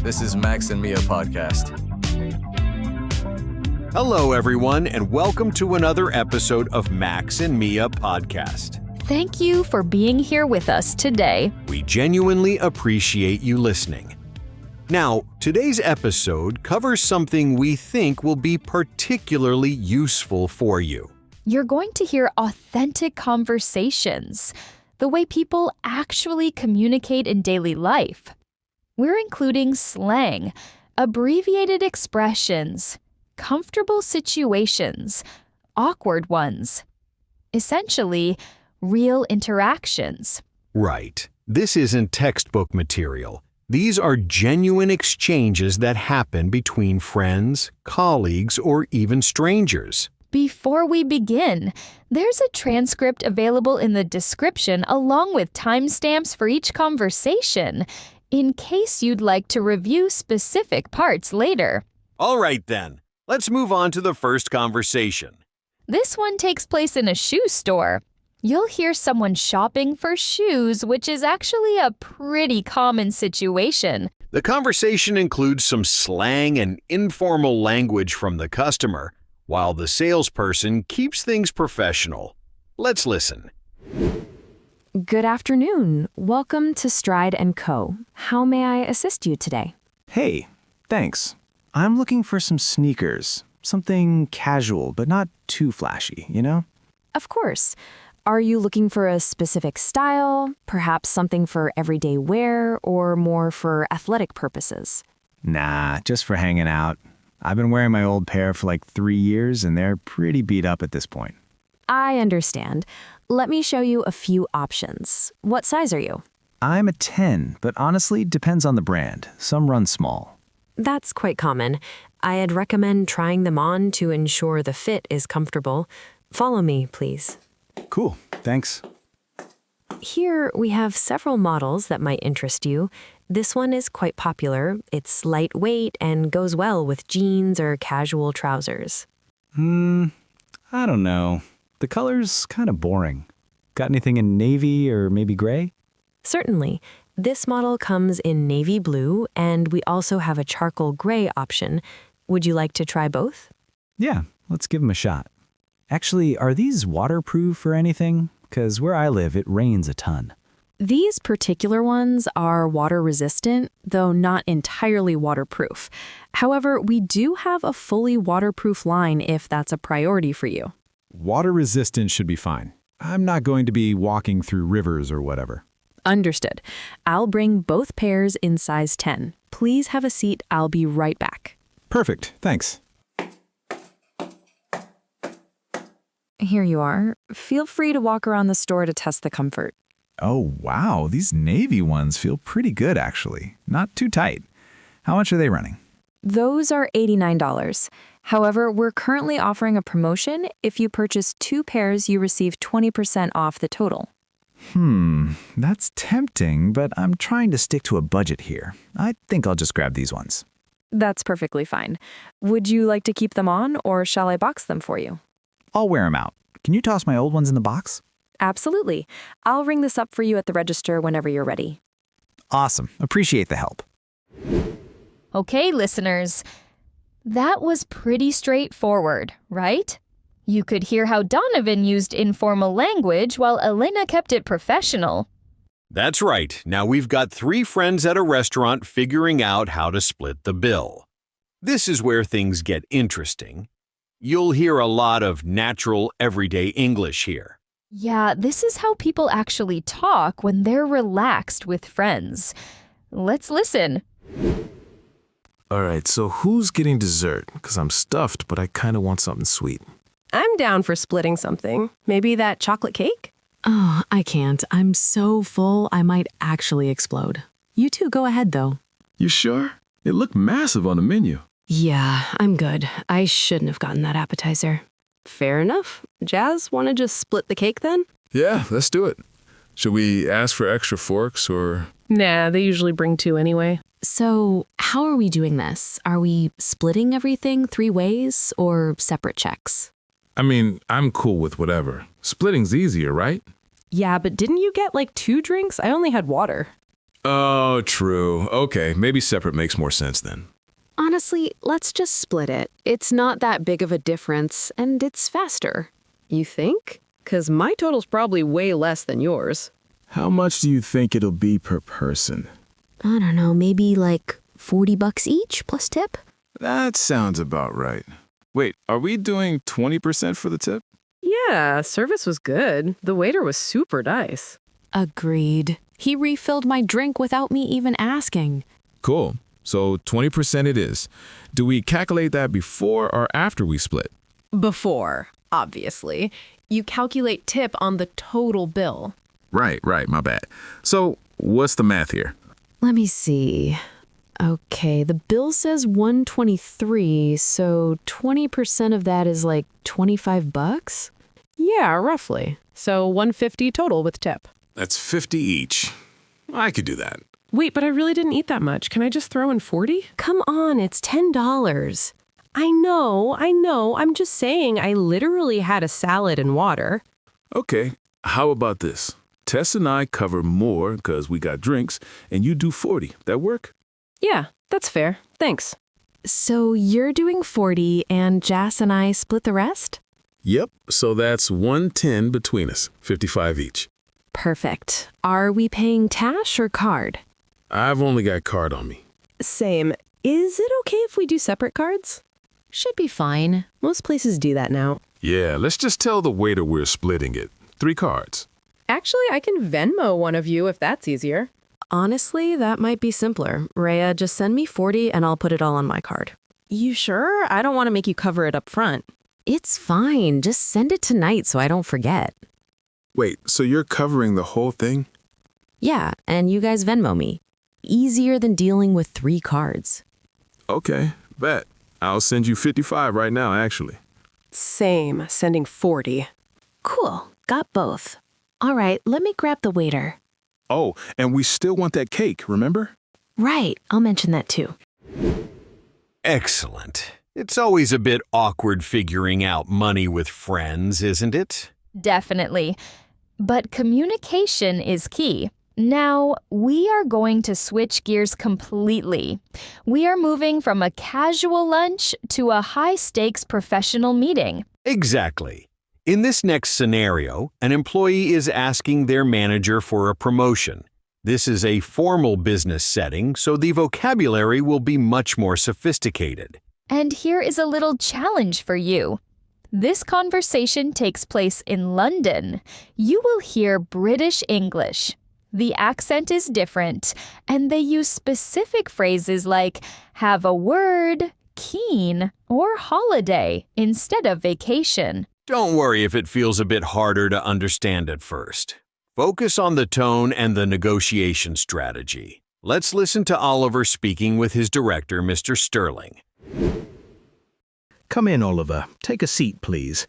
This is Max and Mia podcast. Hello, everyone, and welcome to another episode of Max and Mia podcast. Thank you for being here with us today. We genuinely appreciate you listening. Now, today's episode covers something we think will be particularly useful for you. You're going to hear authentic conversations, the way people actually communicate in daily life. We're including slang, abbreviated expressions, comfortable situations, awkward ones. Essentially, real interactions. Right. This isn't textbook material. These are genuine exchanges that happen between friends, colleagues, or even strangers. Before we begin, there's a transcript available in the description along with timestamps for each conversation, in case you'd like to review specific parts later. All right, then. Let's move on to the first conversation. This one takes place in a shoe store. You'll hear someone shopping for shoes, which is actually a pretty common situation. The conversation includes some slang and informal language from the customer, while the salesperson keeps things professional. Let's listen. Good afternoon. Welcome to Stride & Co. How may I assist you today? Hey, thanks. I'm looking for some sneakers. Something casual, but not too flashy, you know? Of course. Are you looking for a specific style, perhaps something for everyday wear, or more for athletic purposes? Nah, just for hanging out. I've been wearing my old pair for like 3 years, and they're pretty beat up at this point. I understand. Let me show you a few options. What size are you? I'm a 10, but honestly, depends on the brand. Some run small. That's quite common. I'd recommend trying them on to ensure the fit is comfortable. Follow me, please. Cool, thanks. Here we have several models that might interest you. This one is quite popular. It's lightweight and goes well with jeans or casual trousers. I don't know. The color's kind of boring. Got anything in navy or maybe gray? Certainly. This model comes in navy blue, and we also have a charcoal gray option. Would you like to try both? Yeah, let's give them a shot. Actually, are these waterproof or anything? 'Cause where I live, it rains a ton. These particular ones are water resistant, though not entirely waterproof. However, we do have a fully waterproof line if that's a priority for you. Water resistant should be fine. I'm not going to be walking through rivers or whatever. Understood. I'll bring both pairs in size 10. Please have a seat. I'll be right back. Perfect, thanks. Here you are. Feel free to walk around the store to test the comfort. Oh, wow, these navy ones feel pretty good, actually. Not too tight. How much are they running? Those are $89. However, we're currently offering a promotion. If you purchase 2 pairs, you receive 20% off the total. That's tempting, but I'm trying to stick to a budget here. I think I'll just grab these ones. That's perfectly fine. Would you like to keep them on, or shall I box them for you? I'll wear them out. Can you toss my old ones in the box? Absolutely. I'll ring this up for you at the register whenever you're ready. Awesome. Appreciate the help. Okay, listeners. That was pretty straightforward, right? You could hear how Donovan used informal language while Elena kept it professional. That's right. Now we've got 3 friends at a restaurant figuring out how to split the bill. This is where things get interesting. You'll hear a lot of natural, everyday English here. Yeah, this is how people actually talk when they're relaxed with friends. Let's listen. All right, so who's getting dessert? Because I'm stuffed, but I kind of want something sweet. I'm down for splitting something. Maybe that chocolate cake? Oh, I can't. I'm so full, I might actually explode. You two go ahead, though. You sure? It looked massive on the menu. Yeah, I'm good. I shouldn't have gotten that appetizer. Fair enough. Jazz, want to just split the cake then? Yeah, let's do it. Should we ask for extra forks or... Nah, they usually bring 2 anyway. So, how are we doing this? Are we splitting everything 3 ways or separate checks? I mean, I'm cool with whatever. Splitting's easier, right? Yeah, but didn't you get like 2 drinks? I only had water. Oh, true. Okay, maybe separate makes more sense then. Honestly, let's just split it. It's not that big of a difference, and it's faster. You think? 'Cause my total's probably way less than yours. How much do you think it'll be per person? I don't know, maybe like $40 each plus tip? That sounds about right. Wait, are we doing 20% for the tip? Yeah, service was good. The waiter was super nice. Agreed. He refilled my drink without me even asking. Cool. So 20% it is. Do we calculate that before or after we split? Before, obviously. You calculate tip on the total bill. Right, my bad. So what's the math here? Let me see. Okay, the bill says $123, so 20% of that is like $25? Yeah, roughly. So $150 total with tip. That's 50 each. I could do that. Wait, but I really didn't eat that much. Can I just throw in 40? Come on, it's $10. I know. I'm just saying I literally had a salad and water. Okay, how about this? Tess and I cover more because we got drinks, and you do 40. That work? Yeah, that's fair. Thanks. So you're doing 40 and Jas and I split the rest? Yep, so that's 110 between us, 55 each. Perfect. Are we paying cash or card? I've only got card on me. Same. Is it okay if we do separate cards? Should be fine. Most places do that now. Yeah, let's just tell the waiter we're splitting it. 3 cards. Actually, I can Venmo one of you if that's easier. Honestly, that might be simpler. Rhea, just send me 40 and I'll put it all on my card. You sure? I don't want to make you cover it up front. It's fine. Just send it tonight so I don't forget. Wait, so you're covering the whole thing? Yeah, and you guys Venmo me. Easier than dealing with 3 cards. Okay, bet. I'll send you 55 right now, actually. Same. Sending 40. Cool. Got both. All right, let me grab the waiter. Oh, and we still want that cake, remember? Right, I'll mention that too. Excellent. It's always a bit awkward figuring out money with friends, isn't it? Definitely. But communication is key. Now, we are going to switch gears completely. We are moving from a casual lunch to a high-stakes professional meeting. Exactly. In this next scenario, an employee is asking their manager for a promotion. This is a formal business setting, so the vocabulary will be much more sophisticated. And here is a little challenge for you. This conversation takes place in London. You will hear British English. The accent is different, and they use specific phrases like have a word, keen, or holiday instead of vacation. Don't worry if it feels a bit harder to understand at first. Focus on the tone and the negotiation strategy. Let's listen to Oliver speaking with his director, Mr. Sterling. Come in, Oliver. Take a seat, please.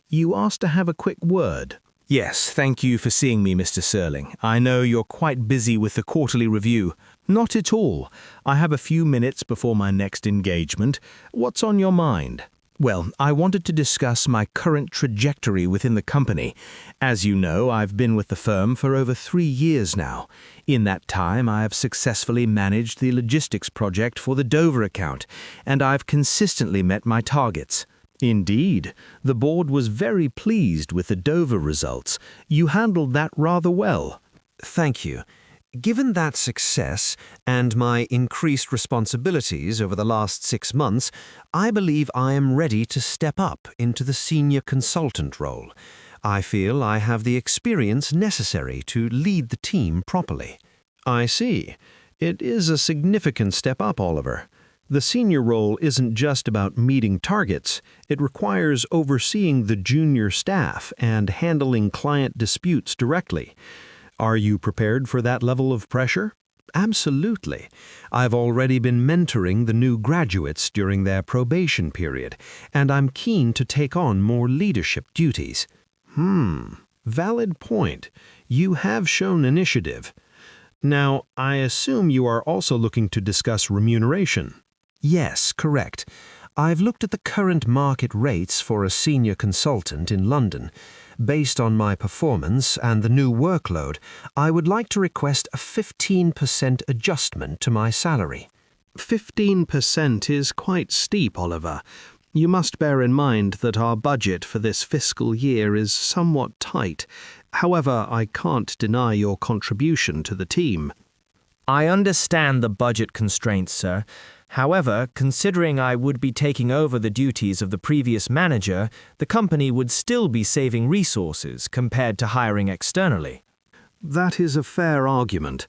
You asked to have a quick word. Yes, thank you for seeing me, Mr. Sterling. I know you're quite busy with the quarterly review. Not at all. I have a few minutes before my next engagement. What's on your mind? Well, I wanted to discuss my current trajectory within the company. As you know, I've been with the firm for over 3 years now. In that time, I have successfully managed the logistics project for the Dover account, and I've consistently met my targets. Indeed, the board was very pleased with the Dover results. You handled that rather well. Thank you. Given that success and my increased responsibilities over the last 6 months, I believe I am ready to step up into the senior consultant role. I feel I have the experience necessary to lead the team properly. I see. It is a significant step up, Oliver. The senior role isn't just about meeting targets. It requires overseeing the junior staff and handling client disputes directly. Are you prepared for that level of pressure? Absolutely. I've already been mentoring the new graduates during their probation period, and I'm keen to take on more leadership duties. Valid point. You have shown initiative. Now, I assume you are also looking to discuss remuneration. Yes, correct. I've looked at the current market rates for a senior consultant in London. Based on my performance and the new workload, I would like to request a 15% adjustment to my salary. 15% is quite steep, Oliver. You must bear in mind that our budget for this fiscal year is somewhat tight. However, I can't deny your contribution to the team. I understand the budget constraints, sir. However, considering I would be taking over the duties of the previous manager, the company would still be saving resources compared to hiring externally. That is a fair argument.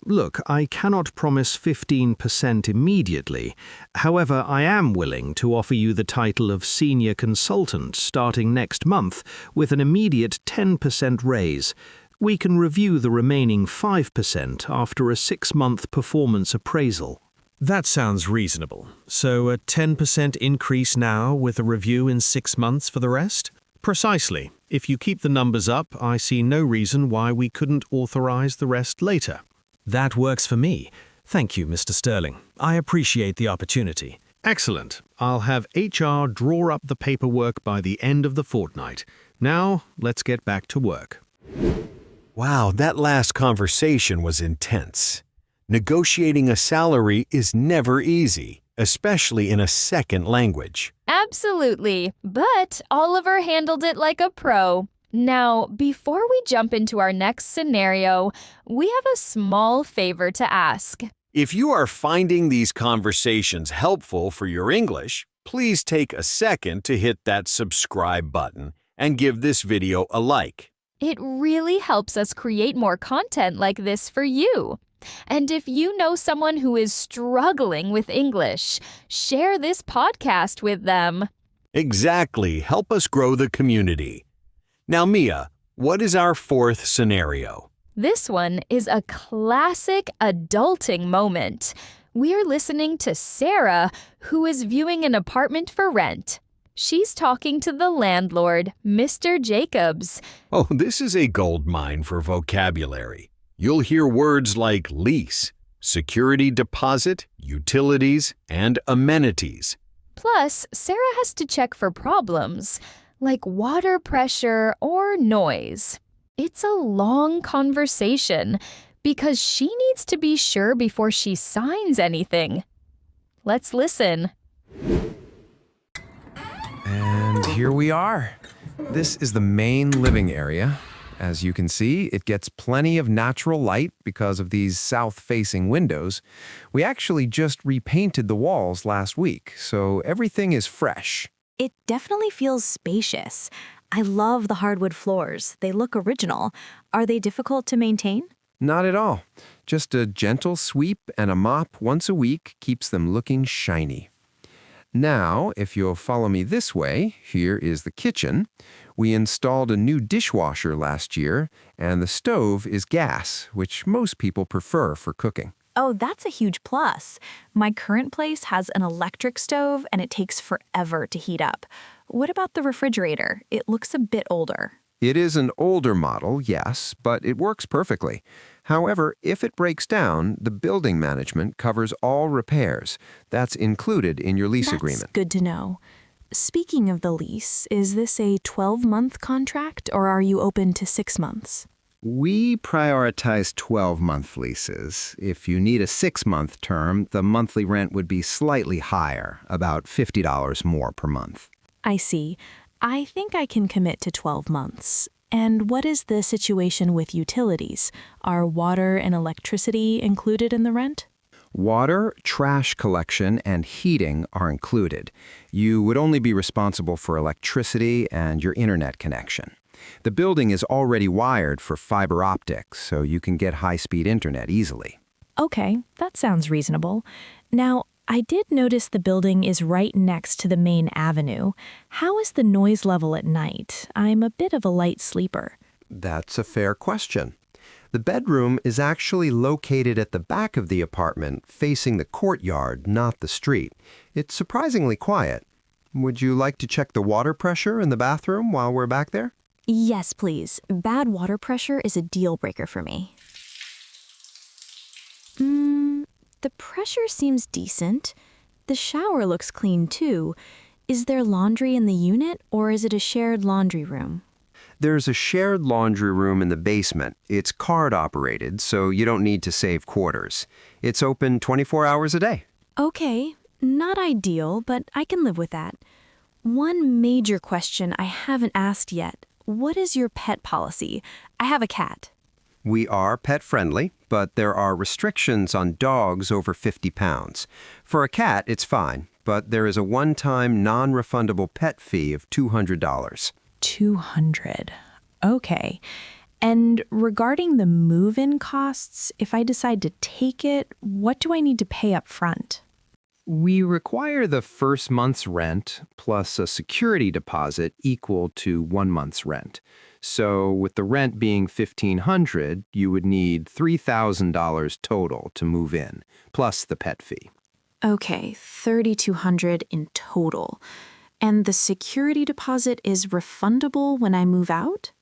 Look, I cannot promise 15% immediately. However, I am willing to offer you the title of senior consultant starting next month with an immediate 10% raise. We can review the remaining 5% after a 6-month performance appraisal. That sounds reasonable. So a 10% increase now with a review in 6 months for the rest? Precisely. If you keep the numbers up, I see no reason why we couldn't authorize the rest later. That works for me. Thank you, Mr. Sterling. I appreciate the opportunity. Excellent. I'll have HR draw up the paperwork by the end of the fortnight. Now, let's get back to work. Wow, that last conversation was intense. Negotiating a salary is never easy, especially in a second language. Absolutely. But Oliver handled it like a pro. Now, before we jump into our next scenario, we have a small favor to ask. If you are finding these conversations helpful for your English, please take a second to hit that subscribe button and give this video a like. It really helps us create more content like this for you. And if you know someone who is struggling with English, share this podcast with them. Exactly. Help us grow the community. Now, Mia, what is our fourth scenario? This one is a classic adulting moment. We're listening to Sarah, who is viewing an apartment for rent. She's talking to the landlord, Mr. Jacobs. Oh, this is a gold mine for vocabulary. You'll hear words like lease, security deposit, utilities, and amenities. Plus, Sarah has to check for problems, like water pressure or noise. It's a long conversation because she needs to be sure before she signs anything. Let's listen. And here we are. This is the main living area. As you can see, it gets plenty of natural light because of these south-facing windows. We actually just repainted the walls last week, so everything is fresh. It definitely feels spacious. I love the hardwood floors. They look original. Are they difficult to maintain? Not at all. Just a gentle sweep and a mop once a week keeps them looking shiny. Now, if you'll follow me this way, here is the kitchen. We installed a new dishwasher last year, and the stove is gas, which most people prefer for cooking. Oh, that's a huge plus. My current place has an electric stove, and it takes forever to heat up. What about the refrigerator? It looks a bit older. It is an older model, yes, but it works perfectly. However, if it breaks down, the building management covers all repairs. That's included in your lease agreement. That's good to know. Speaking of the lease, is this a 12-month contract, or are you open to 6 months? We prioritize 12-month leases. If you need a 6-month term, the monthly rent would be slightly higher, about $50 more per month. I see. I think I can commit to 12 months. And what is the situation with utilities? Are water and electricity included in the rent? Water, trash collection, and heating are included. You would only be responsible for electricity and your internet connection. The building is already wired for fiber optics, so you can get high-speed internet easily. Okay, that sounds reasonable. Now, I did notice the building is right next to the main avenue. How is the noise level at night? I'm a bit of a light sleeper. That's a fair question. The bedroom is actually located at the back of the apartment, facing the courtyard, not the street. It's surprisingly quiet. Would you like to check the water pressure in the bathroom while we're back there? Yes, please. Bad water pressure is a deal breaker for me. The pressure seems decent. The shower looks clean too. Is there laundry in the unit, or is it a shared laundry room? There's a shared laundry room in the basement. It's card-operated, so you don't need to save quarters. It's open 24 hours a day. Okay, not ideal, but I can live with that. One major question I haven't asked yet. What is your pet policy? I have a cat. We are pet-friendly, but there are restrictions on dogs over 50 pounds. For a cat, it's fine, but there is a one-time non-refundable pet fee of $200. $200. Okay. And regarding the move-in costs, if I decide to take it, what do I need to pay up front? We require the first month's rent plus a security deposit equal to 1 month's rent. So with the rent being $1,500, you would need $3,000 total to move in, plus the pet fee. Okay, $3,200 in total. And the security deposit is refundable when I move out?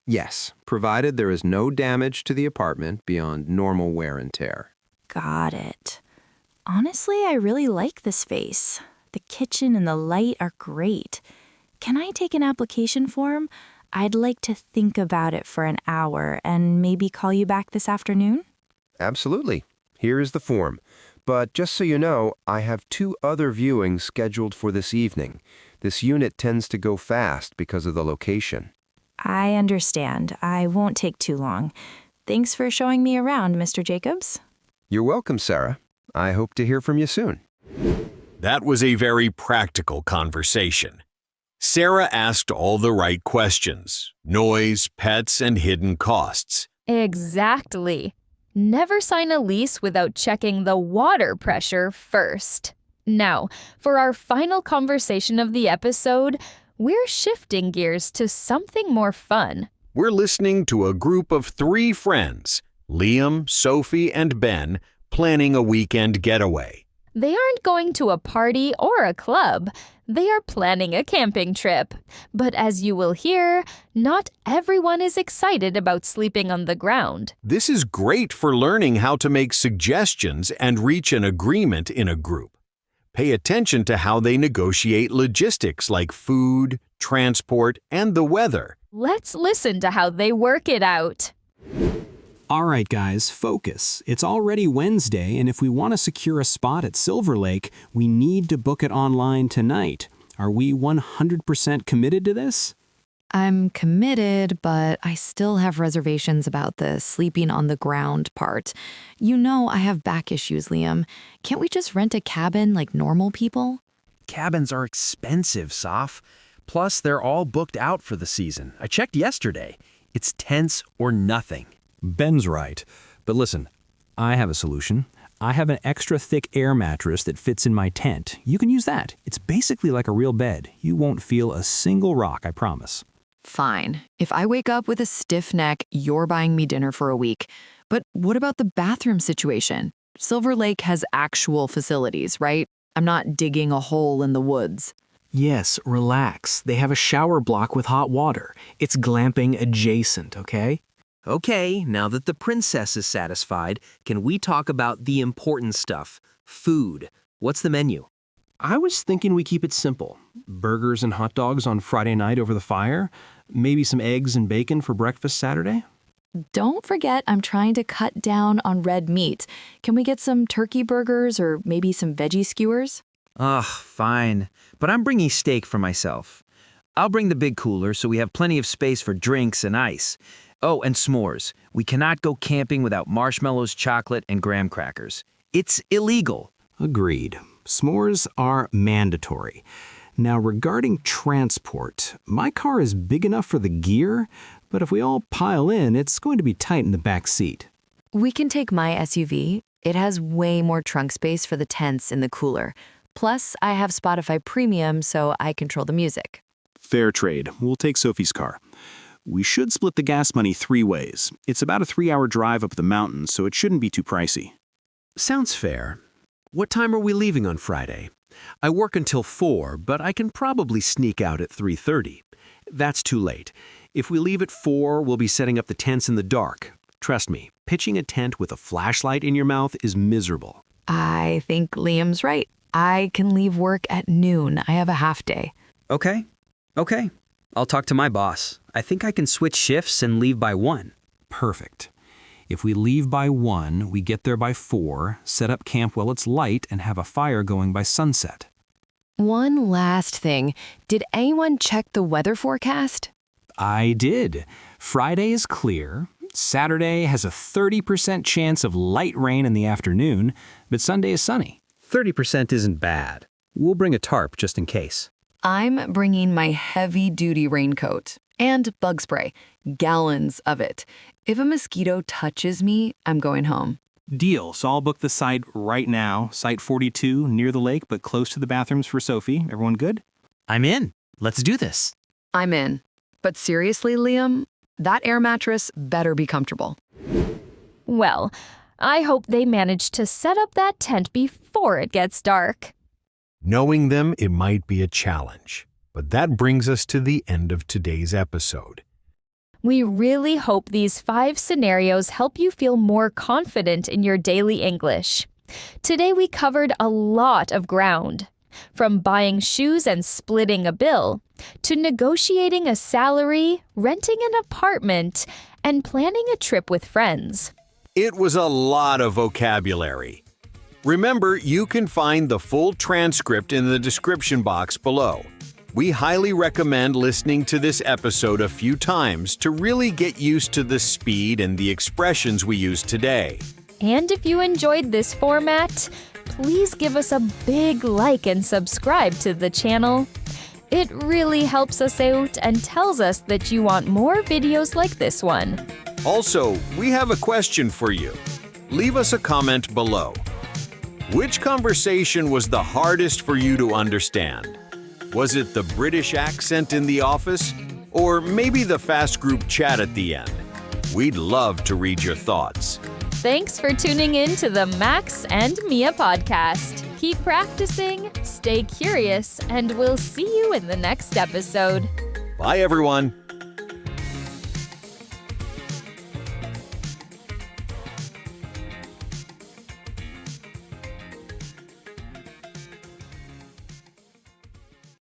Yes, provided there is no damage to the apartment beyond normal wear and tear. Got it. Honestly, I really like the space. The kitchen and the light are great. Can I take an application form? I'd like to think about it for an hour and maybe call you back this afternoon? Absolutely. Here is the form. But just so you know, I have 2 other viewings scheduled for this evening. This unit tends to go fast because of the location. I understand. I won't take too long. Thanks for showing me around, Mr. Jacobs. You're welcome, Sarah. I hope to hear from you soon. That was a very practical conversation. Sarah asked all the right questions: noise, pets, and hidden costs. Exactly. Never sign a lease without checking the water pressure first. Now, for our final conversation of the episode, we're shifting gears to something more fun. We're listening to a group of 3 friends, Liam, Sophie, and Ben, planning a weekend getaway. They aren't going to a party or a club. They are planning a camping trip. But as you will hear, not everyone is excited about sleeping on the ground. This is great for learning how to make suggestions and reach an agreement in a group. Pay attention to how they negotiate logistics like food, transport, and the weather. Let's listen to how they work it out. All right, guys, focus. It's already Wednesday, and if we want to secure a spot at Silver Lake, we need to book it online tonight. Are we 100% committed to this? I'm committed, but I still have reservations about the sleeping on the ground part. You know I have back issues, Liam. Can't we just rent a cabin like normal people? Cabins are expensive, Soph. Plus, they're all booked out for the season. I checked yesterday. It's tents or nothing. Ben's right. But listen, I have a solution. I have an extra thick air mattress that fits in my tent. You can use that. It's basically like a real bed. You won't feel a single rock, I promise. Fine. If I wake up with a stiff neck, you're buying me dinner for a week. But what about the bathroom situation? Silver Lake has actual facilities, right? I'm not digging a hole in the woods. Yes, relax. They have a shower block with hot water. It's glamping adjacent, okay? Okay, now that the princess is satisfied, can we talk about the important stuff? Food. What's the menu? I was thinking we keep it simple. Burgers and hot dogs on Friday night over the fire. Maybe some eggs and bacon for breakfast Saturday. Don't forget I'm trying to cut down on red meat. Can we get some turkey burgers or maybe some veggie skewers? Ugh, fine. But I'm bringing steak for myself. I'll bring the big cooler so we have plenty of space for drinks and ice. Oh, and s'mores. We cannot go camping without marshmallows, chocolate, and graham crackers. It's illegal. Agreed. S'mores are mandatory. Now, regarding transport, my car is big enough for the gear, but if we all pile in, it's going to be tight in the back seat. We can take my SUV. It has way more trunk space for the tents in the cooler. Plus, I have Spotify Premium, so I control the music. Fair trade. We'll take Sophie's car. We should split the gas money 3 ways. It's about a 3-hour drive up the mountain, so it shouldn't be too pricey. Sounds fair. What time are we leaving on Friday? I work until 4, but I can probably sneak out at 3:30. That's too late. If we leave at 4, we'll be setting up the tents in the dark. Trust me, pitching a tent with a flashlight in your mouth is miserable. I think Liam's right. I can leave work at noon. I have a half day. Okay. I'll talk to my boss. I think I can switch shifts and leave by 1. Perfect. If we leave by 1, we get there by 4, set up camp while it's light, and have a fire going by sunset. One last thing. Did anyone check the weather forecast? I did. Friday is clear. Saturday has a 30% chance of light rain in the afternoon, but Sunday is sunny. 30% isn't bad. We'll bring a tarp just in case. I'm bringing my heavy-duty raincoat and bug spray, gallons of it. If a mosquito touches me, I'm going home. Deal. So I'll book the site right now. Site 42, near the lake, but close to the bathrooms for Sophie. Everyone good? I'm in. Let's do this. I'm in. But seriously, Liam, that air mattress better be comfortable. Well, I hope they manage to set up that tent before it gets dark. Knowing them, it might be a challenge. But that brings us to the end of today's episode. We really hope these 5 scenarios help you feel more confident in your daily English. Today we covered a lot of ground. From buying shoes and splitting a bill, to negotiating a salary, renting an apartment, and planning a trip with friends. It was a lot of vocabulary. Remember, you can find the full transcript in the description box below. We highly recommend listening to this episode a few times to really get used to the speed and the expressions we use today. And if you enjoyed this format, please give us a big like and subscribe to the channel. It really helps us out and tells us that you want more videos like this one. Also, we have a question for you. Leave us a comment below. Which conversation was the hardest for you to understand? Was it the British accent in the office? Or maybe the fast group chat at the end? We'd love to read your thoughts. Thanks for tuning in to the Max and Mia podcast. Keep practicing, stay curious, and we'll see you in the next episode. Bye, everyone.